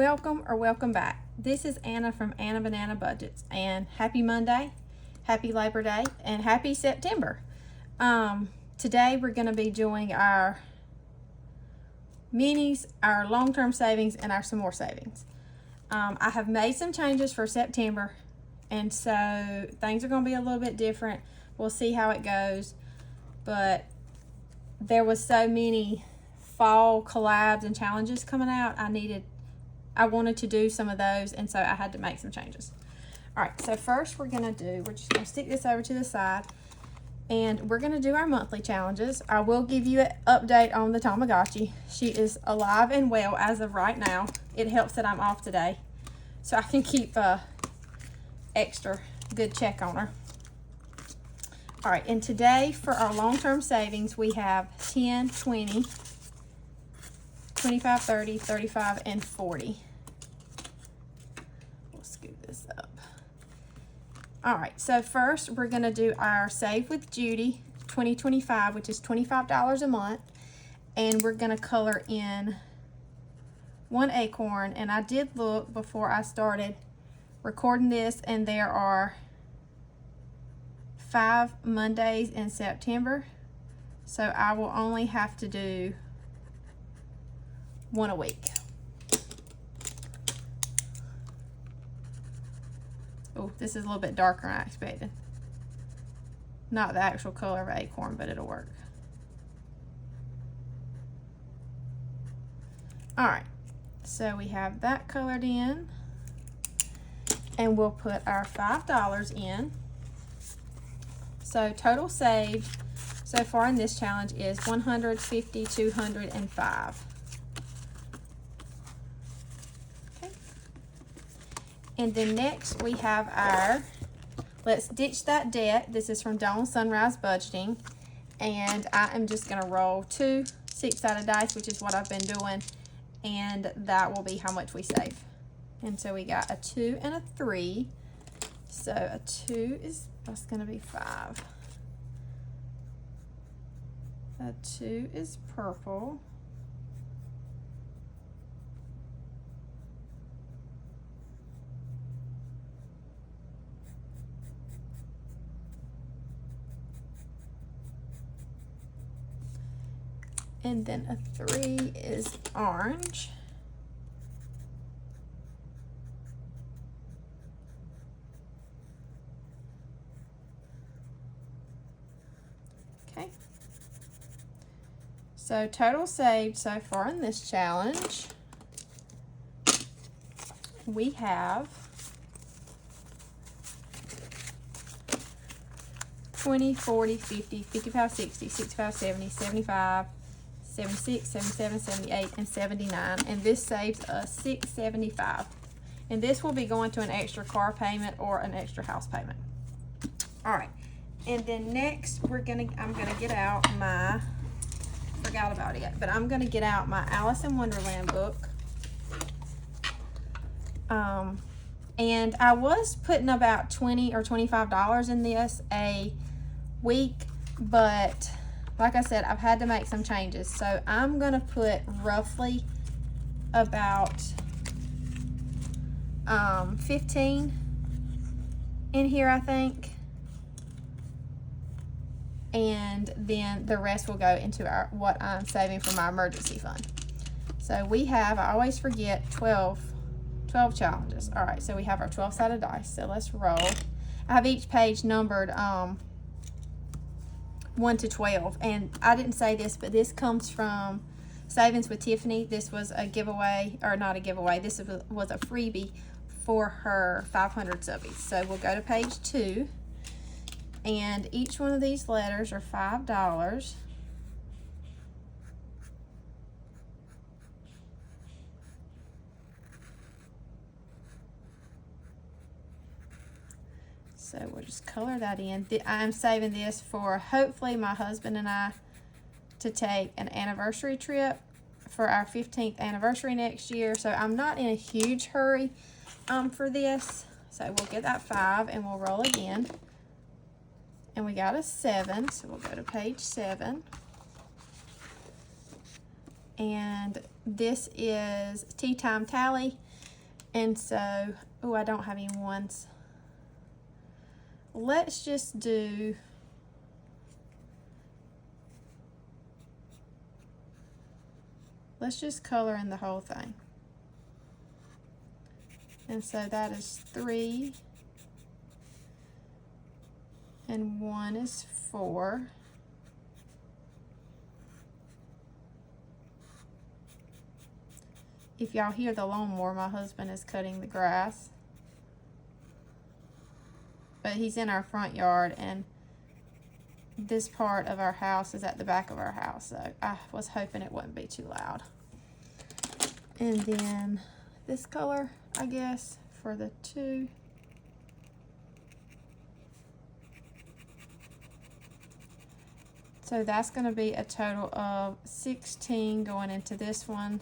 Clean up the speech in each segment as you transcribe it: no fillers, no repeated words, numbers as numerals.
welcome or welcome back. This is Anna from Anna Banana Budgets, and happy Monday, happy Labor Day, and happy September. Today we're going to be doing our minis, our long-term savings, and our some more savings. I have made some changes for September, and so things are going to be a little bit different. We'll see how it goes, but there was so many fall collabs and challenges coming out. I wanted to do some of those, and so I had to make some changes. All right, so first we're just gonna stick this over to the side, and we're gonna do our monthly challenges. I will give you an update on the Tamagotchi. She is alive and well as of right now. It helps that I'm off today, so I can keep extra good check on her. All right, and today for our long-term savings, we have 10, 20, 25, 30, 35, and 40. We'll scoot this up. All right, so first we're gonna do our Save with Judy 2025, which is $25 a month. And we're gonna color in one acorn. And I did look before I started recording this, and there are 5 Mondays in September. So I will only have to do one a week. Oh, this is a little bit darker than I expected. Not the actual color of acorn, but it'll work. All right, so we have that colored in, and we'll put our $5 in. So total saved so far in this challenge is $150, $200, and $5. And then next we have our Let's Ditch That Debt. This is from Dawn Sunrise Budgeting. And I am just going to roll 2 6-sided dice, which is what I've been doing. And that will be how much we save. And so we got a 2 and a 3. So a 2 that's going to be 5. A 2 is purple. And then a 3 is orange. Okay. So total saved so far in this challenge, we have 20, 40, 50, 55, 60, 65, 70, 75, 76, 77, 78, and 79, and this saves us $675. And this will be going to an extra car payment or an extra house payment. All right, and then next I'm gonna get out my, forgot about it, but I'm gonna get out my Alice in Wonderland book. And I was putting about $20 or $25 in this a week, but like I said, I've had to make some changes. So I'm going to put roughly about 15 in here, I think. And then the rest will go into what I'm saving for my emergency fund. So we have, I always forget, 12 challenges. All right, so we have our 12-sided dice. So let's roll. I have each page numbered 1 to 12, and I didn't say this, but this comes from Savings with Tiffany. This was a giveaway, or not a giveaway, this was a freebie for her 500 subbies. So we'll go to page 2, and each one of these letters are $5. So we'll just color that in. I'm saving this for hopefully my husband and I to take an anniversary trip for our 15th anniversary next year. So I'm not in a huge hurry for this. So we'll get that 5 and we'll roll again. And we got a 7, so we'll go to page 7. And this is Tea Time Tally. And so, oh, I don't have any ones. Let's just do, let's just color in the whole thing. And so that is 3, and 1 is 4. If y'all hear the lawnmower, my husband is cutting the grass. But he's in our front yard, and this part of our house is at the back of our house, so I was hoping it wouldn't be too loud. And then this color, I guess, for the 2. So that's going to be a total of 16 going into this one.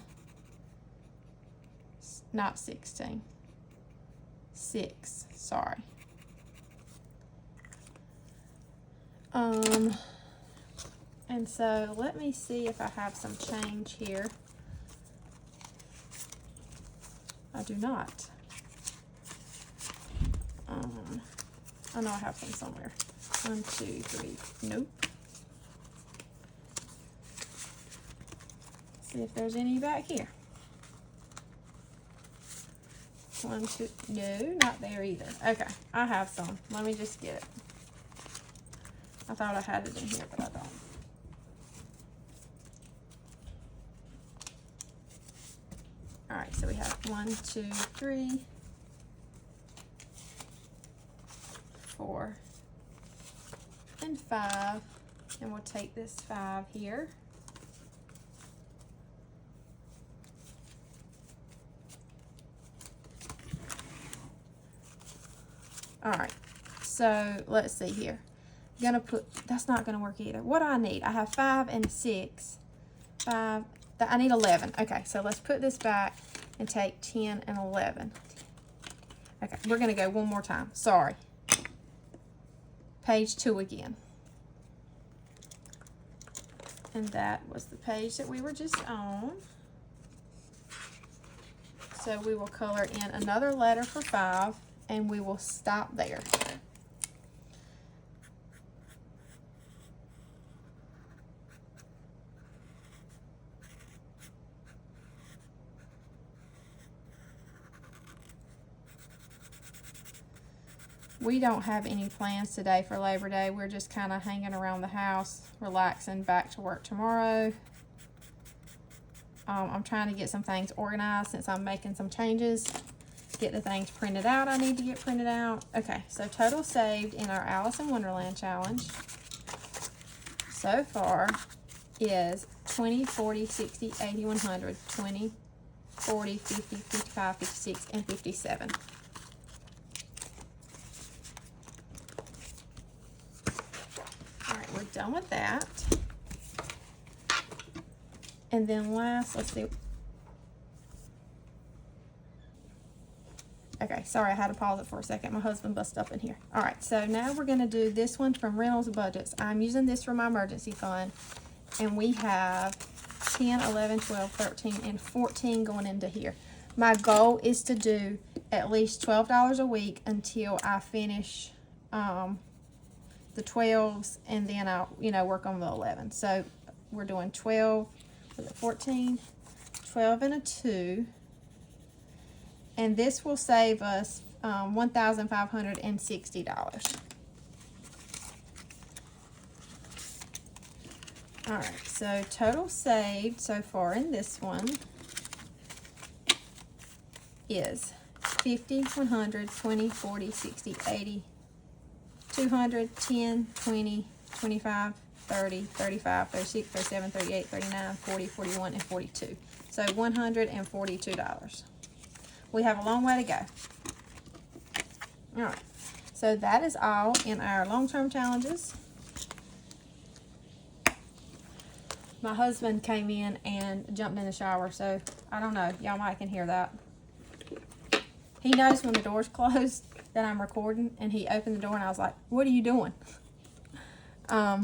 Not 16. 6, sorry. And so let me see if I have some change here. I do not. I know I have some somewhere. 1, 2, 3. Nope. See if there's any back here. 1, 2. No, not there either. Okay, I have some. Let me just get it. I thought I had it in here, but I don't. All right, so we have 1, 2, 3, 4, and 5. And we'll take this 5 here. All right, so let's see here. Gonna put, that's not gonna work either. What do I need? I have 5 and 6. 5, I need 11. Okay, so let's put this back and take 10 and 11. Okay, we're gonna go one more time. Sorry. Page 2 again. And that was the page that we were just on. So we will color in another letter for 5, and we will stop there. We don't have any plans today for Labor Day. We're just kind of hanging around the house, relaxing, back to work tomorrow. I'm trying to get some things organized since I'm making some changes. Get the things printed out I need to get printed out. Okay, so total saved in our Alice in Wonderland challenge so far is 20, 40, 60, 80, 100, 20, 40, 50, 55, 56, and 57. All right, we're done with that. And then last, let's see. Okay, sorry, I had to pause it for a second. My husband busted up in here. All right, so now we're going to do this one from Reynolds Budgets. I'm using this for my emergency fund. And we have 10, 11, 12, 13, and 14 going into here. My goal is to do at least $12 a week until I finish the 12s, and then I'll, work on the 11. So we're doing 12, was it 14, 12 and a 2. And this will save us $1,560. All right, so total saved so far in this one is 50, 100, 20, 40, 60, 80, 200, 10, 20, 25, 30, 35, 36, 37, 38, 39, 40, 41, and 42. So $142. We have a long way to go. All right, so that is all in our long-term challenges. My husband came in and jumped in the shower, so I don't know. Y'all might can hear that. He knows when the door's closed that I'm recording, and he opened the door, and I was like, what are you doing? Oh,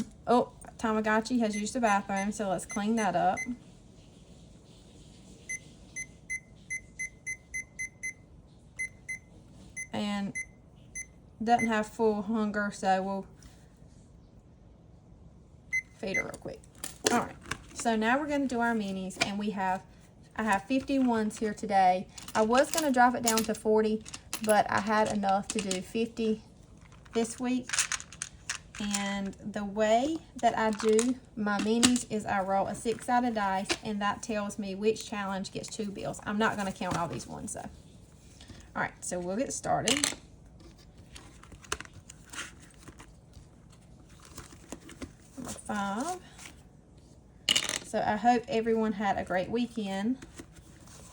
Tamagotchi has used the bathroom, so let's clean that up. doesn't have full hunger, so we'll feed her real quick. All right, so now we're going to do our minis, and I have 51s here today. I was going to drop it down to 40, but I had enough to do 50 this week. And the way that I do my minis is I roll a 6-sided dice, and that tells me which challenge gets 2 bills. I'm not going to count all these ones, though. All right, so we'll get started. Number 5. So I hope everyone had a great weekend.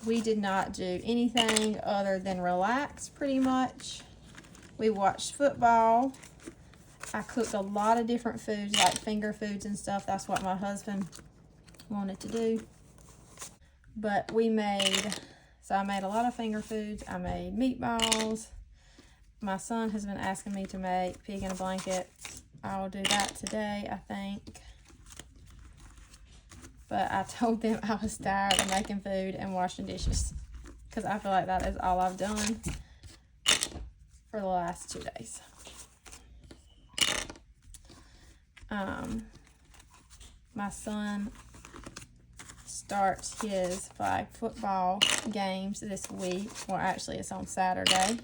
We did not do anything other than relax, pretty much. We watched football. I cooked a lot of different foods, like finger foods and stuff. That's what my husband wanted to do. But I made a lot of finger foods. I made meatballs. My son has been asking me to make pig in a blanket. I'll do that today, I think. But I told them I was tired of making food and washing dishes, because I feel like that is all I've done for the last 2 days. My son starts his flag football games this week. Well, actually, it's on Saturday.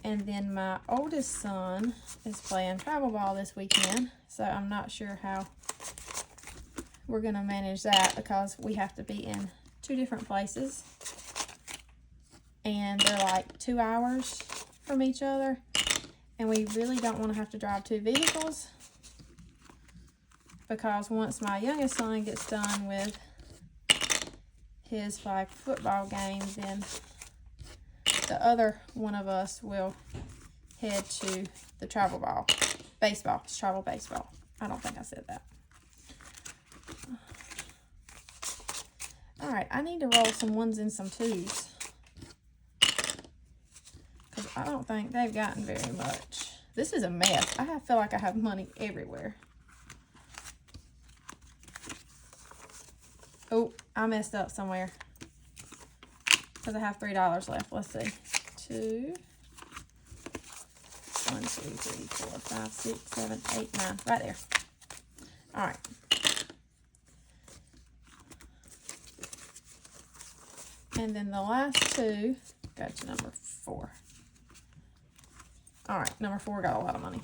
And then my oldest son is playing travel ball this weekend. So I'm not sure how we're going to manage that, because we have to be in 2 different places. And they're like 2 hours from each other. And we really don't want to have to drive 2 vehicles, because once my youngest son gets done with his flag football game, then the other one of us will head to the travel ball. Baseball. It's travel baseball. I don't think I said that. Alright, I need to roll some 1s and some 2s, because I don't think they've gotten very much. This is a mess. I feel like I have money everywhere. Oh, I messed up somewhere, because I have $3 left. Let's see. 2, 1, 2, 3, 4, 5, 6, 7, 8, 9. Right there. All right. And then the last 2 go to number 4. All right, number 4 got a lot of money.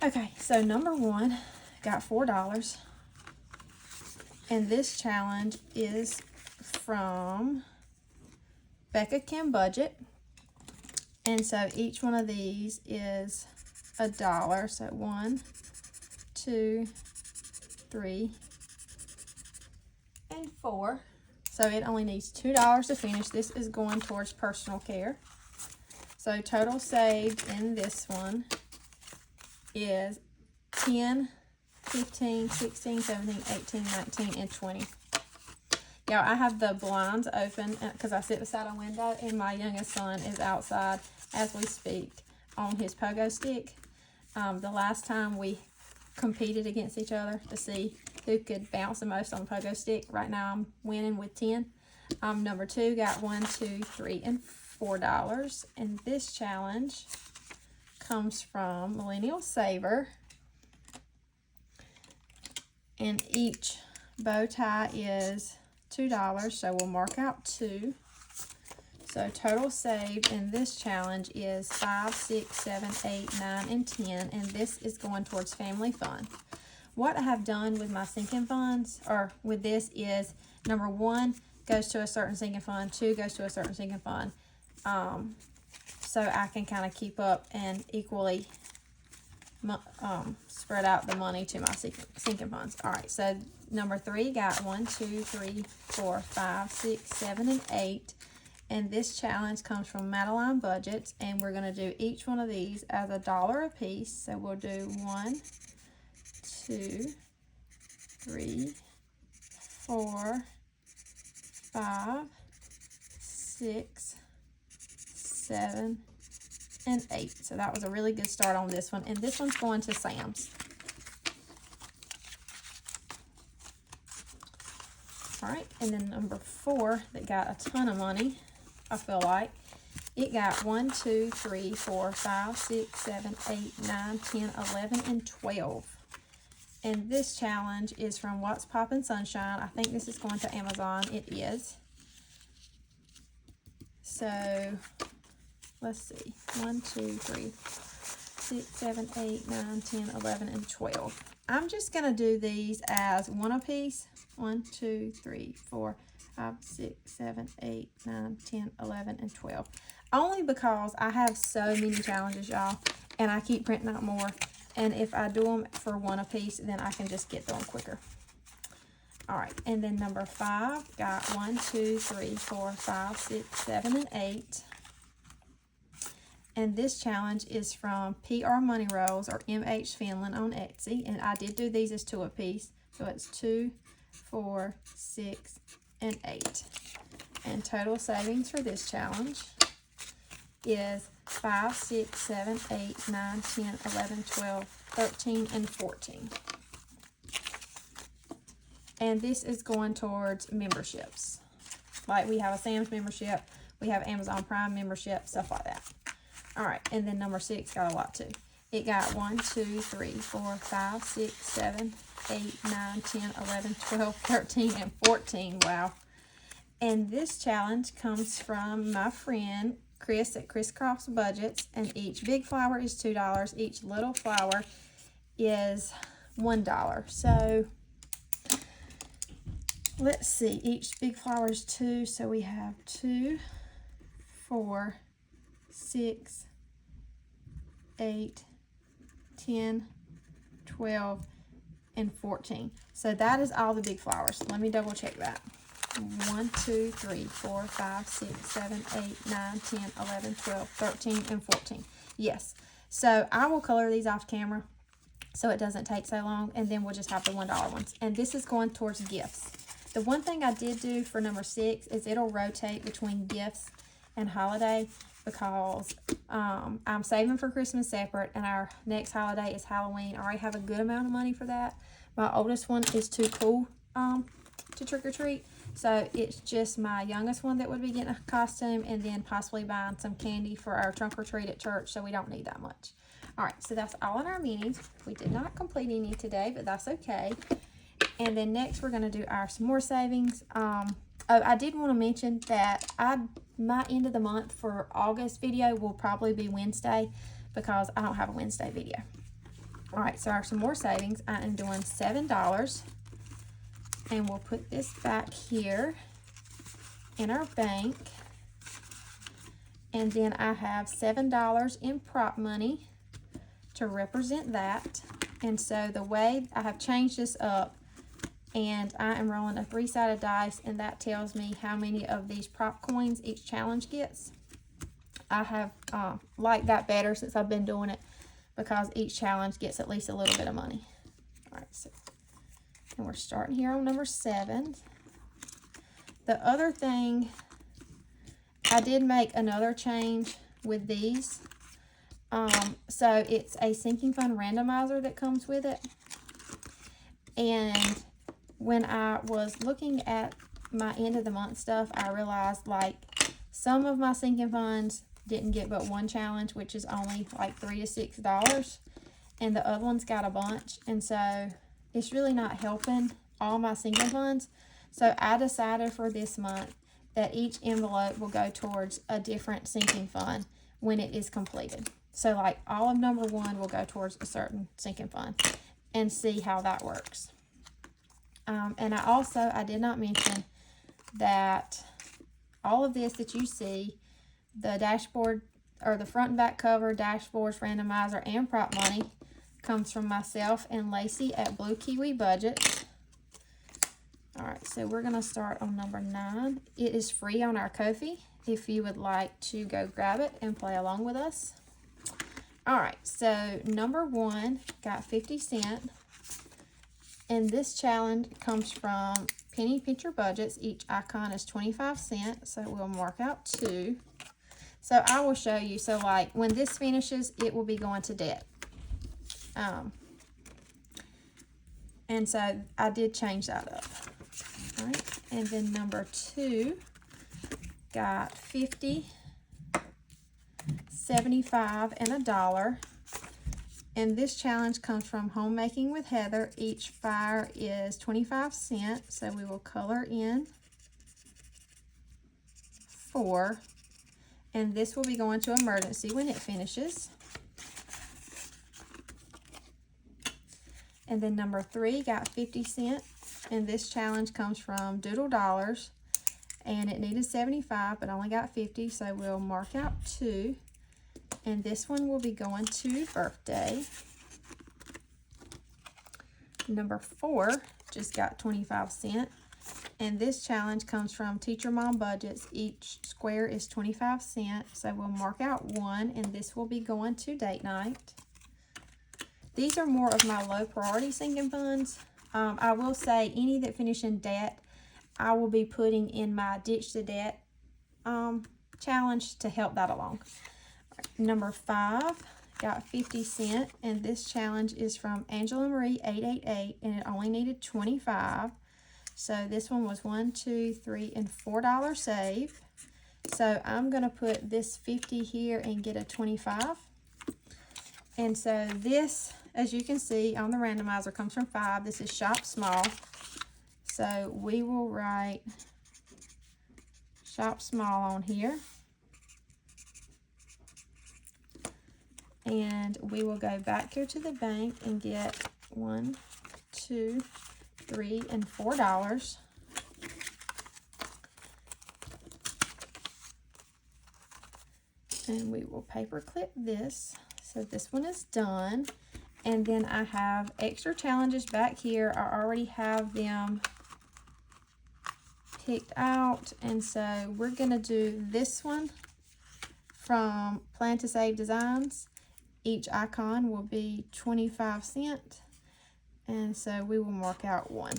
Okay, so number 1 got $4. And this challenge is from Becca Kim Budget. And so each one of these is $1. So 1, 2, 3, and 4. So it only needs $2 to finish. This is going towards personal care. So total saved in this one is 10, 15, 16, 17, 18, 19, and 20. Y'all, I have the blinds open because I sit beside a window, and my youngest son is outside as we speak on his pogo stick. The last time we competed against each other to see who could bounce the most on the pogo stick. Right now I'm winning with 10. Number 2 got 1, 2, 3, and $4. And this challenge comes from Millennial Saver. And each bow tie is $2, so we'll mark out 2. So total saved in this challenge is 5, 6, 7, 8, 9, and 10. And this is going towards family fun. What I have done with my sinking funds, or with this, is number 1 goes to a certain sinking fund, 2 goes to a certain sinking fund. So I can kind of keep up and equally spread out the money to my sinking funds. All right, so number 3 got 1, 2, 3, 4, 5, 6, 7, and 8. And this challenge comes from Madeline Budgets, and we're going to do each one of these as $1 a piece. So we'll do 1, 2, 3, 4, 5, 6, 7, and 8. So that was a really good start on this one. And this one's going to Sam's. All right, and then number 4 that got a ton of money, I feel like, It got 1, 2, 3, 4, 5, 6, 7, 8, 9, 10, 11, and 12. And this challenge is from What's Poppin' Sunshine. I think this is going to Amazon. It is. So, let's see. 1, 2, 3, 6, 7, 8, 9, 10, 11, and 12. I'm just going to do these as one apiece. 1, 2, 3, 4, 5, 6, 7, 8, 9, 10, 11, and 12. Only because I have so many challenges, y'all, and I keep printing out more. And if I do them for one apiece, then I can just get through them quicker. All right, and then number 5 got 1, 2, 3, 4, 5, 6, 7, and 8. And this challenge is from PR Money Rolls or MH Finland on Etsy. And I did do these as 2 apiece. So it's 2, 4, 6, and 8. And total savings for this challenge is 5, 6, 7, 8, 9, 10, 11, 12, 13, and 14. And this is going towards memberships. Like we have a Sam's membership, we have Amazon Prime membership, stuff like that. All right, and then number 6 got a lot too. It got 1, 2, 3, 4, 5, 6, 7, 8, 9, 10, 11, 12, 13, and 14. Wow. And this challenge comes from my friend Chris at Crisscross Budgets, and each big flower is $2. Each little flower is $1. So let's see, each big flower is 2, so we have 2, 4, 6, 8, 10, 12, and 14. So that is all the big flowers. Let me double check that. 1, 2, 3, 4, 5, 6, 7, 8, 9, 10, 11, 12, 13, and 14. Yes. So I will color these off camera so it doesn't take so long, and then we'll just have the $1 ones. And this is going towards gifts. The one thing I did do for number 6 is it'll rotate between gifts and holiday, because I'm saving for Christmas separate, and our next holiday is Halloween. I already have a good amount of money for that. My oldest one is too cool to trick-or-treat, so it's just my youngest one that would be getting a costume, and then possibly buying some candy for our trunk-or-treat at church, so we don't need that much. All right, so that's all in our minis. We did not complete any today, but that's okay. And then next we're going to do our some more savings. Oh, I did want to mention that my end of the month for August video will probably be Wednesday, because I don't have a Wednesday video. All right, so our some more savings, I am doing $7, and we'll put this back here in our bank. And then I have $7 in prop money to represent that. And so the way I have changed this up, and I am rolling a 3-sided dice, and that tells me how many of these prop coins each challenge gets. I have liked that better since I've been doing it, because each challenge gets at least a little bit of money. All right, so and we're starting here on number 7. The other thing, I did make another change with these. So it's a sinking fund randomizer that comes with it. And when I was looking at my end of the month stuff, I realized like some of my sinking funds didn't get but one challenge, which is only like $3 to $6, and the other ones got a bunch, and so it's really not helping all my sinking funds. So I decided for this month that each envelope will go towards a different sinking fund when it is completed. So like all of number 1 will go towards a certain sinking fund, and see how that works. And I did not mention that all of this that you see, the dashboard or the front and back cover, dashboards, randomizer, and prop money, comes from myself and Lacey at Blue Kiwi Budgets. All right, so we're going to start on number 9. It is free on our Ko-fi if you would like to go grab it and play along with us. All right, so number 1 got 50 cents. And this challenge comes from Penny Pincher Budgets. Each icon is 25 cents, so we'll mark out 2. So I will show you. So like when this finishes, it will be going to debt. And so I did change that up. All right, and then number 2 got 50 $75, and $1. And this challenge comes from Homemaking with Heather. Each fire is 25 cents. So we will color in 4. And this will be going to emergency when it finishes. And then number 3 got 50 cents. And this challenge comes from Doodle Dollars. And it needed 75, but only got 50. So we'll mark out 2. And this one will be going to Birthday. Number 4 just got 25 cents. And this challenge comes from Teacher Mom Budgets. Each square is 25 cents. So we'll mark out 1, and this will be going to Date Night. These are more of my low priority sinking funds. I will say any that finish in debt, I will be putting in my Ditch the Debt challenge to help that along. Number 5 got 50 cents, and this challenge is from Angela Marie 888, and it only needed 25. So this one was $1, $2, $3, and $4 save. So I'm going to put this 50 here and get a 25. And so this, as you can see on the randomizer, comes from 5. This is Shop Small. So we will write Shop Small on here. And we will go back here to the bank and get $1, $2, $3, and $4. And we will paper clip this. So this one is done. And then I have extra challenges back here. I already have them picked out. And so we're going to do this one from Plan to Save Designs. Each icon will be 25 cents. And so we will mark out 1.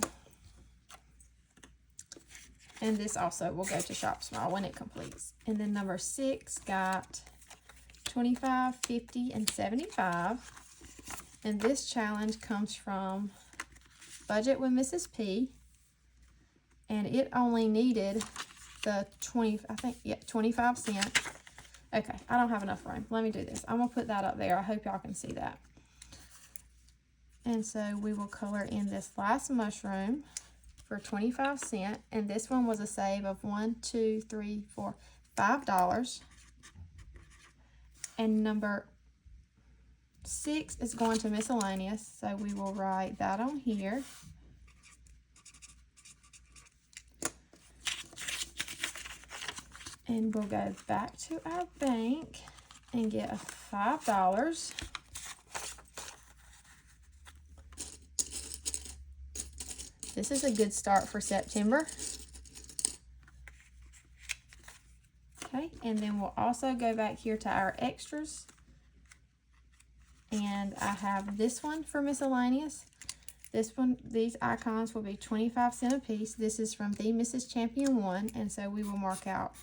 And this also will go to Shop Small when it completes. And then number 6 got 25, 50, and 75. And this challenge comes from Budget with Mrs. P. And it only needed the 25 cents. Okay, I don't have enough room. Let me do this. I'm going to put that up there. I hope y'all can see that. And so we will color in this last mushroom for 25 cents. And this one was a save of $1, $2, $3, $4, $5. And number 6 is going to miscellaneous. So we will write that on here. And we'll go back to our bank and get a $5. This is a good start for September. Okay, and then we'll also go back here to our extras. And I have this one for miscellaneous. This one, these icons will be 25 cents a piece. This is from the Mrs. Champion 1, and so we will mark out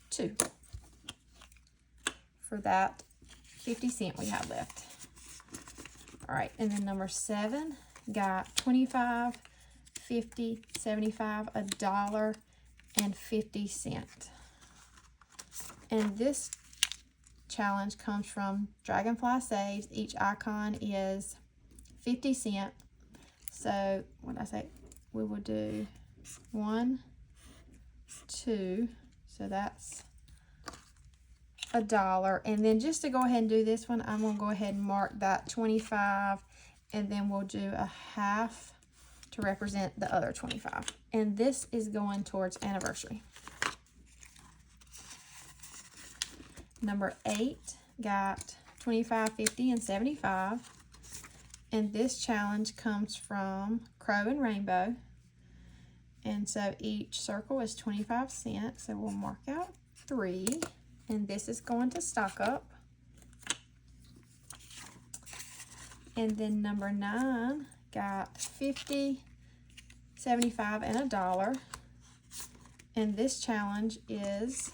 2 for that 50 cents we have left. All right, and then number 7 got 25, 50, 75, $1, and 50 cents. And this challenge comes from Dragonfly Saves. Each icon is 50 cents. So when I say, we will do 1, 2, so that's $1. And then just to go ahead and do this one, I'm gonna go ahead and mark that 25, and then we'll do a half to represent the other 25. And this is going towards anniversary. Number 8 got 25, 50, and 75. And this challenge comes from Crow and Rainbow. And so each circle is 25 cents. So we'll mark out 3. And this is going to Stock Up. And then number 9 got 50, 75, and $1. And this challenge is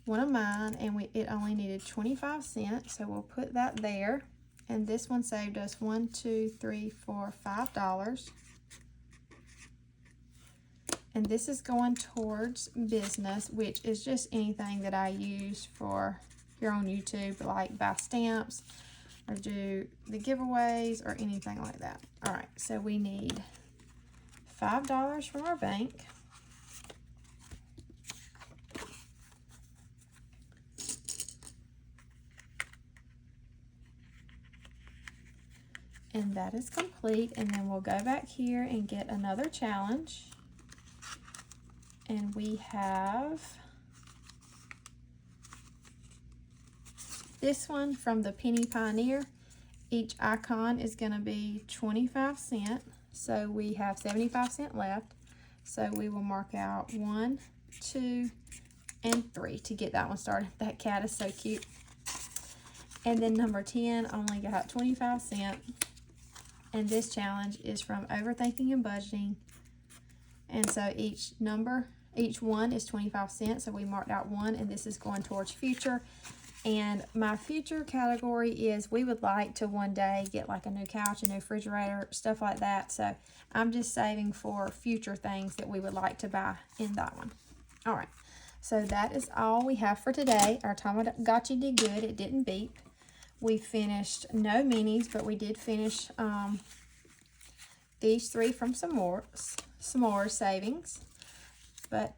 one of mine, and it only needed 25 cents. So we'll put that there. And this one saved us $1, $2, $3, $4, $5. And this is going towards business, which is just anything that I use for here on YouTube, like buy stamps or do the giveaways or anything like that. All right, so we need $5 from our bank. And that is complete. And then we'll go back here and get another challenge. And we have this one from the Penny Pioneer. Each icon is going to be 25 cents. So we have 75 cents left. So we will mark out 1, 2, and 3 to get that one started. That cat is so cute. And then number 10 only got 25 cents. And this challenge is from Overthinking and Budgeting. And so each one is 25 cents. So we marked out 1, and this is going towards future. And my future category is we would like to one day get like a new couch, a new refrigerator, stuff like that. So I'm just saving for future things that we would like to buy in that one. All right. So that is all we have for today. Our Tamagotchi did good. It didn't beep. We finished no minis, but we did finish these 3 from S'mores savings. But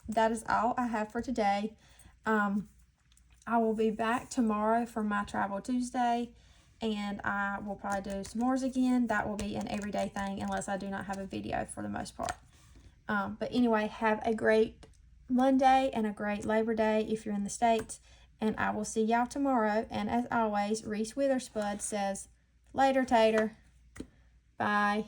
that is all I have for today. I will be back tomorrow for my Travel Tuesday, and I will probably do s'mores again. That will be an everyday thing unless I do not have a video for the most part. But anyway, have a great Monday and a great Labor Day if you're in the States. And I will see y'all tomorrow. And as always, Reese Witherspoon says, later, Tater. Bye.